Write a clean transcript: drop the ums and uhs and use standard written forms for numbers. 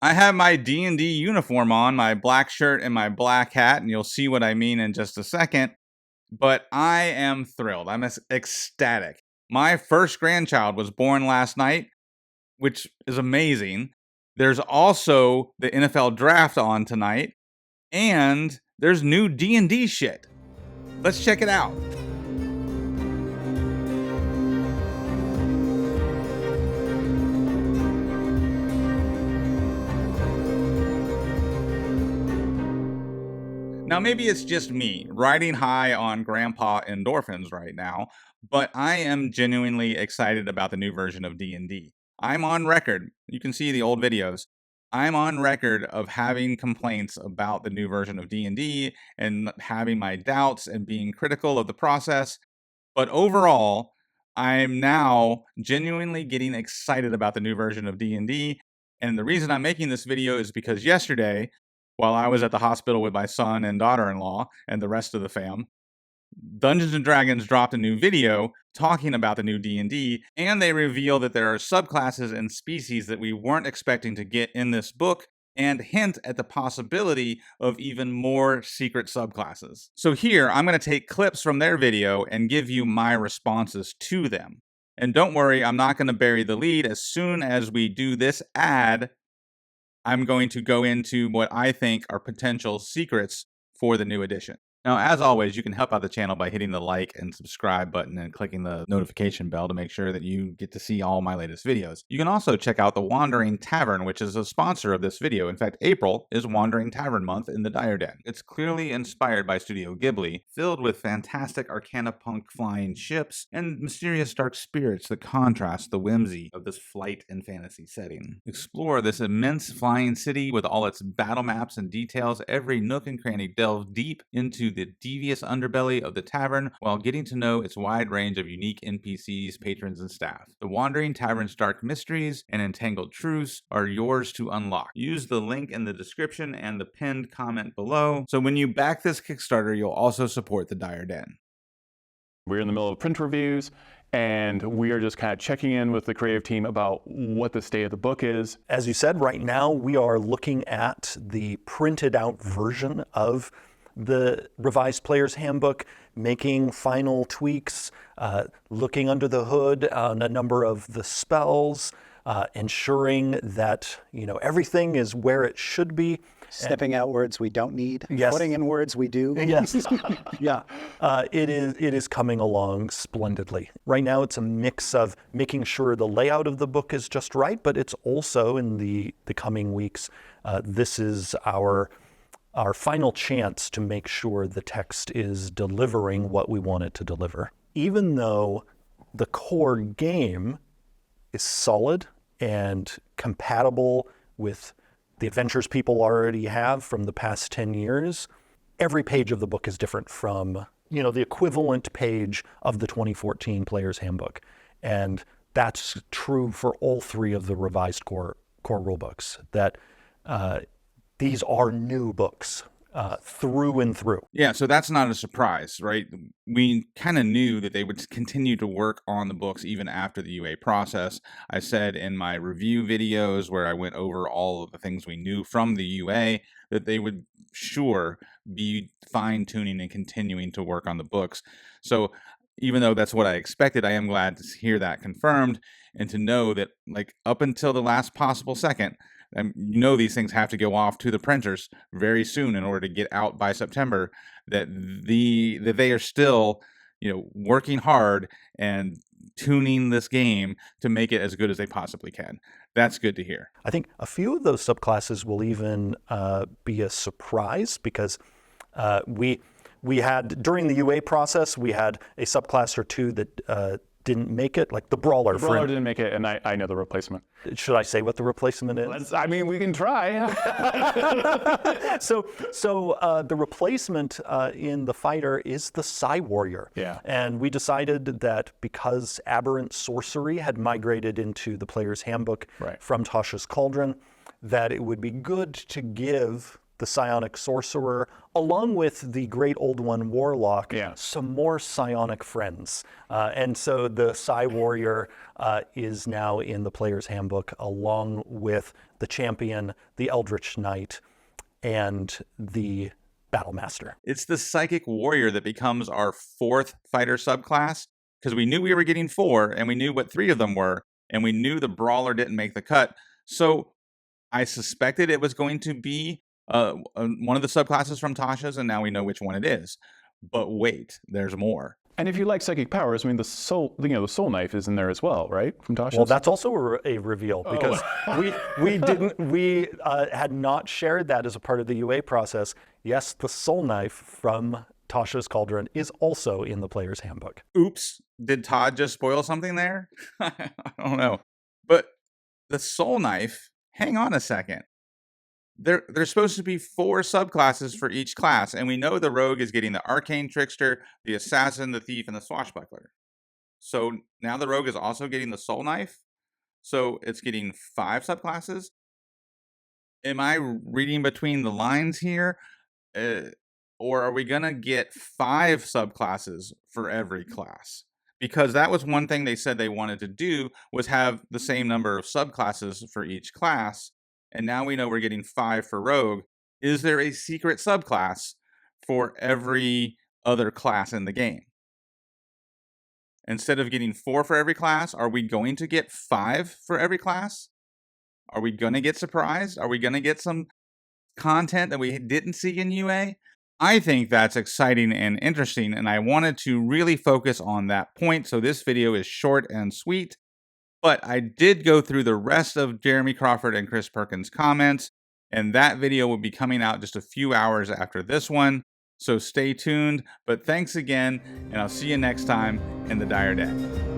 I have my D&D uniform on, my black shirt and my black hat, and you'll see what I mean in just a second. But I am thrilled. I'm ecstatic. My first grandchild was born last night, which is amazing. There's also the NFL draft on tonight, and there's new D&D shit. Let's check it out. Now, maybe it's just me riding high on grandpa endorphins right now, but I am genuinely excited about the new version of D&D. I'm on record. You can see the old videos. I'm on record of having complaints about the new version of D&D and having my doubts and being critical of the process. But overall, I'm now genuinely getting excited about the new version of D&D. And the reason I'm making this video is because yesterday, while I was at the hospital with my son and daughter-in-law and the rest of the fam, Dungeons & Dragons dropped a new video talking about the new D&D, and they reveal that there are subclasses and species that we weren't expecting to get in this book, and hint at the possibility of even more secret subclasses. So here, I'm going to take clips from their video and give you my responses to them. And don't worry, I'm not going to bury the lead. As soon as we do this ad, I'm going to go into what I think are potential secrets for the new edition. Now, as always, you can help out the channel by hitting the like and subscribe button and clicking the notification bell to make sure that you get to see all my latest videos. You can also check out the Wandering Tavern, which is a sponsor of this video. In fact, April is Wandering Tavern month in the Dire Den. It's clearly inspired by Studio Ghibli, filled with fantastic arcana punk flying ships and mysterious dark spirits that contrast the whimsy of this flight and fantasy setting. Explore this immense flying city with all its battle maps and details. Every nook and cranny delve deep into the devious underbelly of the tavern while getting to know its wide range of unique NPCs, patrons, and staff. The Wandering Tavern's dark mysteries and entangled truths are yours to unlock. Use the link in the description and the pinned comment below, so when you back this Kickstarter, you'll also support the Dire Den. We're in the middle of print reviews, and we are just kind of checking in with the creative team about what the state of the book is. As you said, right now we are looking at the printed out version of the revised Players Handbook, making final tweaks, looking under the hood on a number of the spells, ensuring that everything is where it should be. Snipping out words we don't need, yes. Putting in words we do. Yes, yeah. It is coming along splendidly. Right now it's a mix of making sure the layout of the book is just right, but it's also in the coming weeks, this is our final chance to make sure the text is delivering what we want it to deliver. Even though the core game is solid and compatible with the adventures people already have from the past 10 years, every page of the book is different from, the equivalent page of the 2014 Players Handbook. And that's true for all three of the revised core rulebooks, that these are new books through and through. Yeah, so that's not a surprise, right? We kind of knew that they would continue to work on the books even after the UA process. I said in my review videos where I went over all of the things we knew from the UA that they would sure be fine-tuning and continuing to work on the books. So even though that's what I expected, I am glad to hear that confirmed and to know that, like, up until the last possible second, these things have to go off to the printers very soon in order to get out by September, that they are still, working hard and tuning this game to make it as good as they possibly can. That's good to hear. I think a few of those subclasses will even be a surprise, because we had, during the UA process, we had a subclass or two that didn't make it, like the Brawler. The Brawler didn't make it, and I know the replacement. Should I say what the replacement is? We can try. So the replacement in the fighter is the Psy Warrior. Yeah. And we decided that because Aberrant Sorcery had migrated into the Player's Handbook Right. from Tasha's Cauldron, that it would be good to give the psionic sorcerer, along with the great old one warlock, Yeah. some more psionic friends. And so the Psi Warrior is now in the Player's Handbook, along with the Champion, the Eldritch Knight, and the Battlemaster. It's the Psychic Warrior that becomes our 4th fighter subclass, because we knew we were getting 4, and we knew what 3 of them were, and we knew the Brawler didn't make the cut. So I suspected it was going to be one of the subclasses from Tasha's, and now we know which one it is. But wait, there's more. And if you like psychic powers, I mean, the soul knife is in there as well, right? From Tasha's. Well, that's also a reveal, because we had not shared that as a part of the UA process. Yes, the soul knife from Tasha's Cauldron is also in the Player's Handbook. Oops, did Todd just spoil something there? I don't know. But the soul knife, hang on a second. There's supposed to be 4 subclasses for each class, and we know the rogue is getting the arcane trickster, the assassin, the thief, and the swashbuckler. So now the rogue is also getting the soul knife. So it's getting 5 subclasses. Am I reading between the lines here? Or are we going to get 5 subclasses for every class? Because that was one thing they said they wanted to do, was have the same number of subclasses for each class. And now we know we're getting 5 for rogue. Is there a secret subclass for every other class in the game? Instead of getting 4 for every class, are we going to get 5 for every class? Are we going to get surprised? Are we going to get some content that we didn't see in UA? I think that's exciting and interesting, and I wanted to really focus on that point. So this video is short and sweet. But I did go through the rest of Jeremy Crawford and Chris Perkins' comments, and that video will be coming out just a few hours after this one. So stay tuned. But thanks again, and I'll see you next time in the Dire Day.